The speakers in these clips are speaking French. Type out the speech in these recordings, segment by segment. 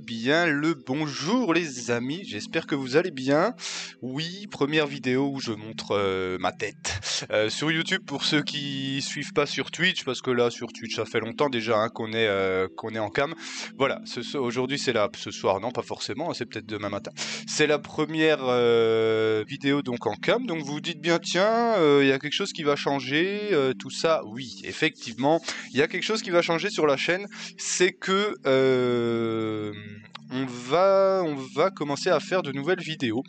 bien le bonjour les amis, j'espère que vous allez bien. Oui, première vidéo où je montre ma tête sur YouTube pour ceux qui suivent pas sur Twitch, parce que là sur Twitch ça fait longtemps déjà qu'on est en cam. Voilà, aujourd'hui c'est ce soir, non pas forcément, c'est peut-être demain matin. C'est la première vidéo donc en cam, donc vous vous dites bien tiens, il y a quelque chose qui va changer, tout ça. Oui, effectivement, il y a quelque chose qui va changer sur la chaîne, c'est que on va commencer à faire de nouvelles vidéos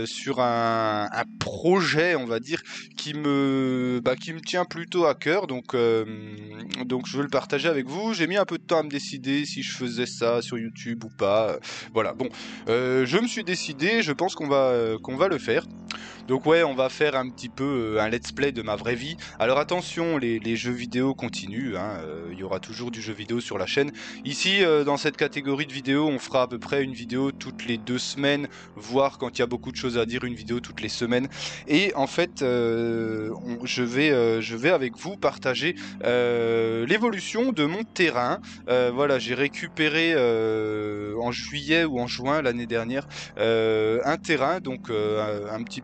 sur un projet, on va dire, qui me tient plutôt à cœur, donc je veux le partager avec vous. J'ai mis un peu de temps à me décider si je faisais ça sur YouTube ou pas, voilà, bon, je me suis décidé, je pense qu'on va le faire. Donc ouais, on va faire un petit peu un let's play de ma vraie vie. Alors attention, les jeux vidéo continuent, hein, il y aura toujours du jeu vidéo sur la chaîne. Ici, dans cette catégorie de vidéos, on fera à peu près une vidéo toutes les 2 semaines, voire quand il y a beaucoup de choses à dire, une vidéo toutes les semaines. Et en fait, je vais avec vous partager l'évolution de mon terrain. Voilà, j'ai récupéré en juillet ou en juin l'année dernière un terrain, donc un petit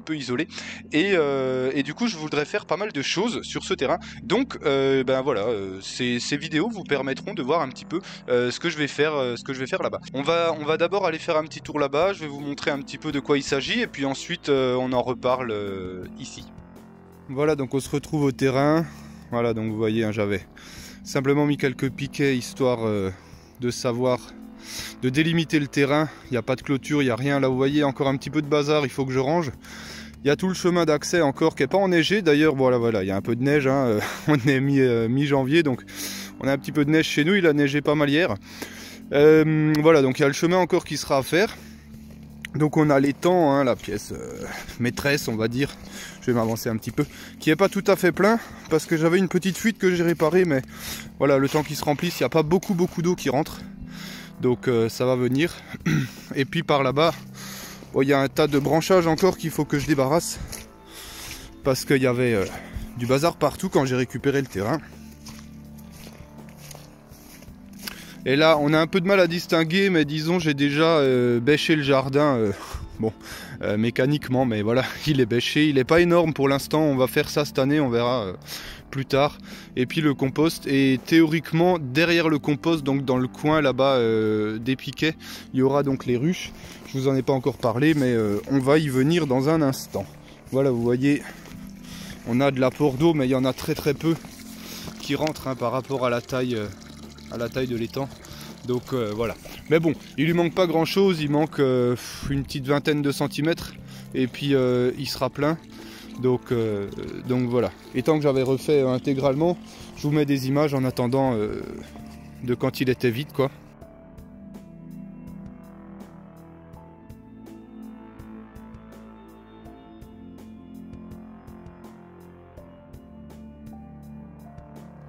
peu isolé, et du coup je voudrais faire pas mal de choses sur ce terrain, donc ben voilà, ces vidéos vous permettront de voir un petit peu ce que je vais faire là-bas. On va d'abord aller faire un petit tour là-bas, je vais vous montrer un petit peu de quoi il s'agit, et puis ensuite on en reparle ici. Voilà, donc on se retrouve au terrain. Voilà, donc vous voyez, hein, j'avais simplement mis quelques piquets histoire de savoir, de délimiter le terrain. Il n'y a pas de clôture, il n'y a rien. Là vous voyez encore un petit peu de bazar, il faut que je range. Il y a tout le chemin d'accès encore qui n'est pas enneigé. D'ailleurs voilà, il y a un peu de neige, hein. On est mi-janvier, donc on a un petit peu de neige chez nous. Il a neigé pas mal hier. Voilà, donc il y a le chemin encore qui sera à faire. Donc on a l'étang, hein, la pièce maîtresse on va dire, je vais m'avancer un petit peu, qui n'est pas tout à fait plein, parce que j'avais une petite fuite que j'ai réparée, mais voilà, le temps qu'il se remplisse, il n'y a pas beaucoup d'eau qui rentre, donc ça va venir. Et puis par là-bas, bon, il y a un tas de branchages encore qu'il faut que je débarrasse, parce qu'il y avait du bazar partout quand j'ai récupéré le terrain. Et là, on a un peu de mal à distinguer, mais disons, j'ai déjà bêché le jardin, mécaniquement, mais voilà, il est bêché, il n'est pas énorme pour l'instant, on va faire ça cette année, on verra plus tard. Et puis le compost, et théoriquement, derrière le compost, donc dans le coin là-bas des piquets, il y aura donc les ruches. Je vous en ai pas encore parlé, mais on va y venir dans un instant. Voilà, vous voyez, on a de l'apport d'eau, mais il y en a très peu qui rentrent, hein, par rapport à la taille de l'étang, donc voilà. Mais bon, il lui manque pas grand chose, il manque une petite vingtaine de centimètres, et puis il sera plein, donc voilà. Et tant que j'avais refait intégralement, je vous mets des images en attendant de quand il était vide, quoi.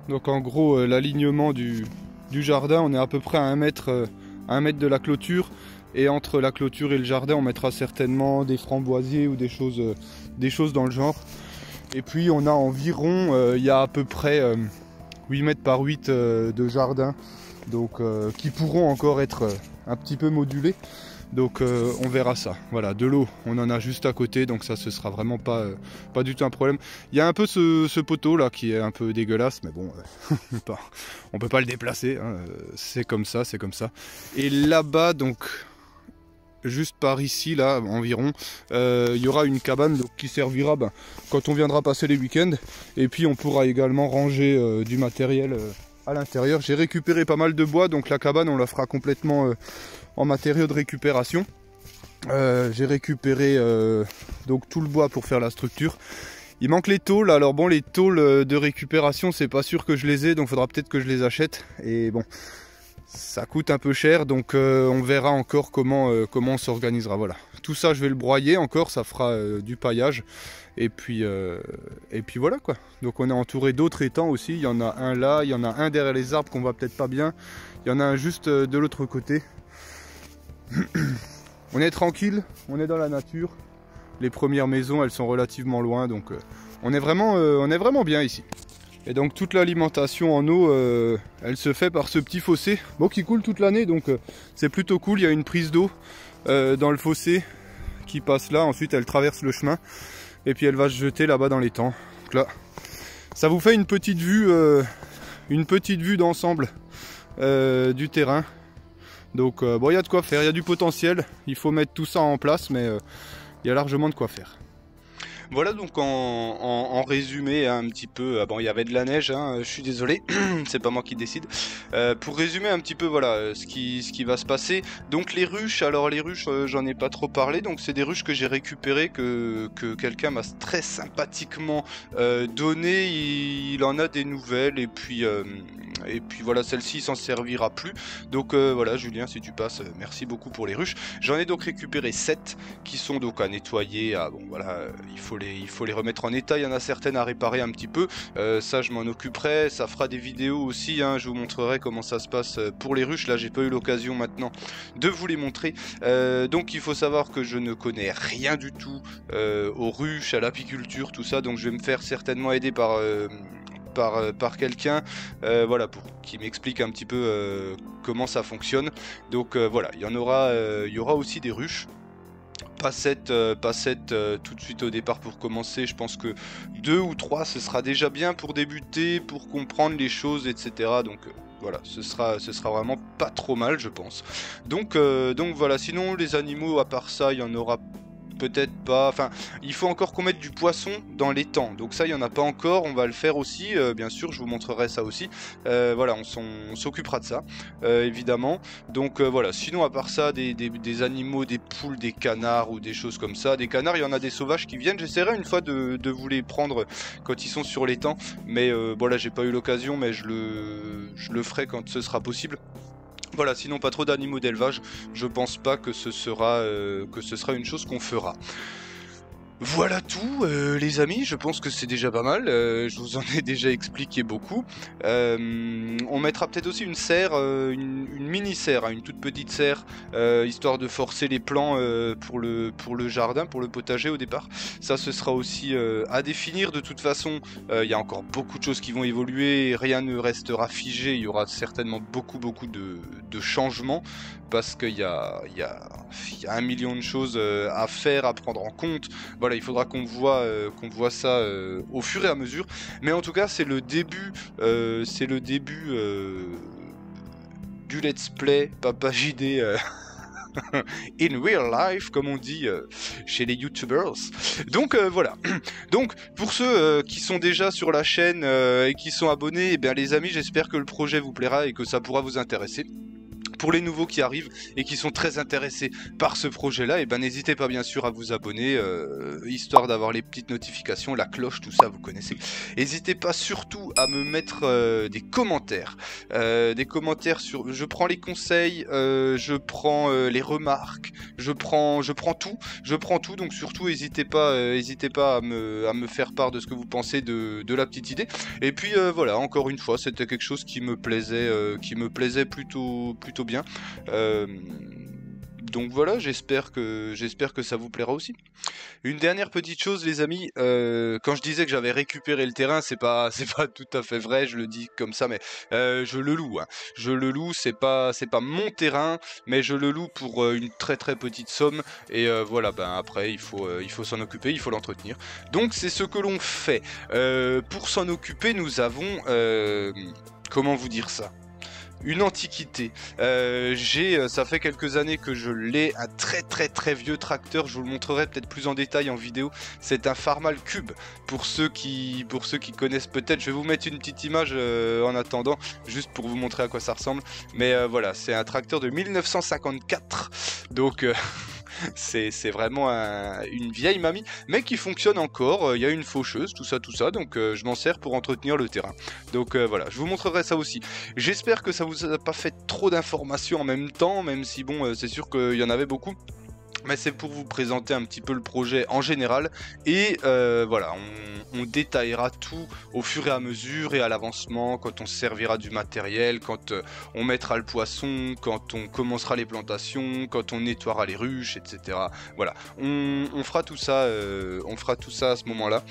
Donc en gros, l'alignement du jardin, on est à peu près à 1 mètre de la clôture, et entre la clôture et le jardin on mettra certainement des framboisiers ou des choses dans le genre. Et puis on a environ, il y a à peu près 8 mètres par 8 de jardin, donc qui pourront encore être un petit peu modulés. Donc on verra ça. Voilà, de l'eau on en a juste à côté, donc ça ce sera vraiment pas du tout un problème. Il y a un peu ce poteau là qui est un peu dégueulasse, mais bon, on peut pas le déplacer, hein. C'est comme ça. Et là-bas, donc juste par ici là environ, il y aura une cabane donc, qui servira quand on viendra passer les week-ends, et puis on pourra également ranger du matériel à l'intérieur. J'ai récupéré pas mal de bois, donc la cabane on la fera complètement en matériaux de récupération. J'ai récupéré donc tout le bois pour faire la structure. Il manque les tôles, alors bon, les tôles de récupération c'est pas sûr que je les ai, donc faudra peut-être que je les achète, et bon ça coûte un peu cher, donc on verra encore comment on s'organisera. Voilà, tout ça je vais le broyer encore, ça fera du paillage, et puis voilà quoi. Donc on est entouré d'autres étangs aussi, il y en a un là, il y en a un derrière les arbres qu'on voit peut-être pas bien, il y en a un juste de l'autre côté. On est tranquille, on est dans la nature, les premières maisons elles sont relativement loin, donc on est vraiment bien ici. Et donc toute l'alimentation en eau, elle se fait par ce petit fossé, bon, qui coule toute l'année, donc c'est plutôt cool. Il y a une prise d'eau dans le fossé qui passe là, ensuite elle traverse le chemin et puis elle va se jeter là-bas dans l'étang. Donc là, ça vous fait une petite vue d'ensemble du terrain. Donc bon, il y a de quoi faire, il y a du potentiel, il faut mettre tout ça en place, mais il y a largement de quoi faire. Voilà donc en résumé un petit peu, bon il y avait de la neige, hein, je suis désolé, c'est pas moi qui décide. Pour résumer un petit peu voilà ce qui va se passer, donc les ruches, alors les ruches j'en ai pas trop parlé, donc c'est des ruches que j'ai récupérées, que quelqu'un m'a très sympathiquement donné, il en a des nouvelles et puis voilà, celle-ci s'en servira plus. Donc voilà Julien, si tu passes, merci beaucoup pour les ruches. J'en ai donc récupéré 7 qui sont donc à nettoyer, bon voilà, il faut les remettre en état, il y en a certaines à réparer un petit peu, ça je m'en occuperai, ça fera des vidéos aussi, hein, je vous montrerai comment ça se passe pour les ruches, là j'ai pas eu l'occasion maintenant de vous les montrer. Donc il faut savoir que je ne connais rien du tout aux ruches, à l'apiculture, tout ça, donc je vais me faire certainement aider par quelqu'un voilà, qui m'explique un petit peu comment ça fonctionne. Donc voilà, il y aura aussi des ruches. Pas 7 tout de suite au départ pour commencer, je pense que 2 ou 3 ce sera déjà bien pour débuter, pour comprendre les choses, etc. Donc voilà, ce sera vraiment pas trop mal je pense. Donc voilà, sinon les animaux à part ça, il y en aura peut-être pas, enfin il faut encore qu'on mette du poisson dans l'étang, donc ça il y en a pas encore, on va le faire aussi, bien sûr je vous montrerai ça aussi, voilà, on s'occupera de ça évidemment. Donc voilà, sinon à part ça des animaux, des poules, des canards ou des choses comme ça. Des canards, il y en a des sauvages qui viennent, j'essaierai une fois de vous les prendre quand ils sont sur l'étang, mais voilà, j'ai pas eu l'occasion, mais je le ferai quand ce sera possible. Voilà, sinon pas trop d'animaux d'élevage, je pense pas que ce sera une chose qu'on fera. Voilà tout les amis, je pense que c'est déjà pas mal, je vous en ai déjà expliqué beaucoup. On mettra peut-être aussi une serre, une mini serre, hein, une toute petite serre, histoire de forcer les plants pour le jardin, pour le potager au départ. Ça ce sera aussi à définir. De toute façon il y a encore beaucoup de choses qui vont évoluer, rien ne restera figé, il y aura certainement beaucoup de changements, parce qu'il y a 1 million de choses à faire, à prendre en compte. Voilà, il faudra qu'on voit ça au fur et à mesure. Mais en tout cas, c'est le début du let's play Papa JD in real life, comme on dit chez les youtubers. Donc voilà. Donc pour ceux qui sont déjà sur la chaîne et qui sont abonnés, eh bien les amis, j'espère que le projet vous plaira et que ça pourra vous intéresser. Pour les nouveaux qui arrivent et qui sont très intéressés par ce projet-là, et ben n'hésitez pas bien sûr à vous abonner, histoire d'avoir les petites notifications, la cloche, tout ça vous connaissez. N'hésitez pas surtout à me mettre des commentaires sur. Je prends les conseils, je prends les remarques, je prends tout. Donc surtout n'hésitez pas à me faire part de ce que vous pensez de la petite idée. Et puis voilà, encore une fois, c'était quelque chose qui me plaisait plutôt bien. Donc voilà, j'espère que ça vous plaira aussi. Une dernière petite chose les amis, quand je disais que j'avais récupéré le terrain, c'est pas tout à fait vrai, je le dis comme ça, mais je le loue, hein. Je le loue, c'est pas mon terrain, mais je le loue pour une très très petite somme, et voilà, ben après il faut s'en occuper, il faut l'entretenir. Donc c'est ce que l'on fait. Pour s'en occuper, nous avons comment vous dire ça ? Une antiquité. Ça fait quelques années que je l'ai, un très vieux tracteur, je vous le montrerai peut-être plus en détail en vidéo. C'est un Farmal Cube, pour ceux qui connaissent peut-être. Je vais vous mettre une petite image en attendant, juste pour vous montrer à quoi ça ressemble. Mais voilà, c'est un tracteur de 1954, donc c'est vraiment une vieille mamie, mais qui fonctionne encore. Il y a une faucheuse, tout ça, donc je m'en sers pour entretenir le terrain. Donc voilà, je vous montrerai ça aussi. J'espère que ça vous a pas fait trop d'informations en même temps, même si bon, c'est sûr qu'il y en avait beaucoup. Mais c'est pour vous présenter un petit peu le projet en général et voilà, on détaillera tout au fur et à mesure et à l'avancement, quand on se servira du matériel, quand on mettra le poisson, quand on commencera les plantations, quand on nettoiera les ruches, etc. Voilà, on fera tout ça, on fera tout ça à ce moment-là.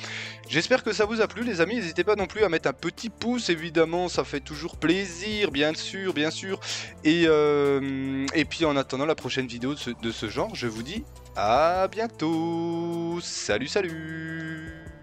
J'espère que ça vous a plu les amis, n'hésitez pas non plus à mettre un petit pouce, évidemment, ça fait toujours plaisir, bien sûr, bien sûr. Et puis en attendant la prochaine vidéo de ce genre, je vous dis à bientôt. Salut, salut.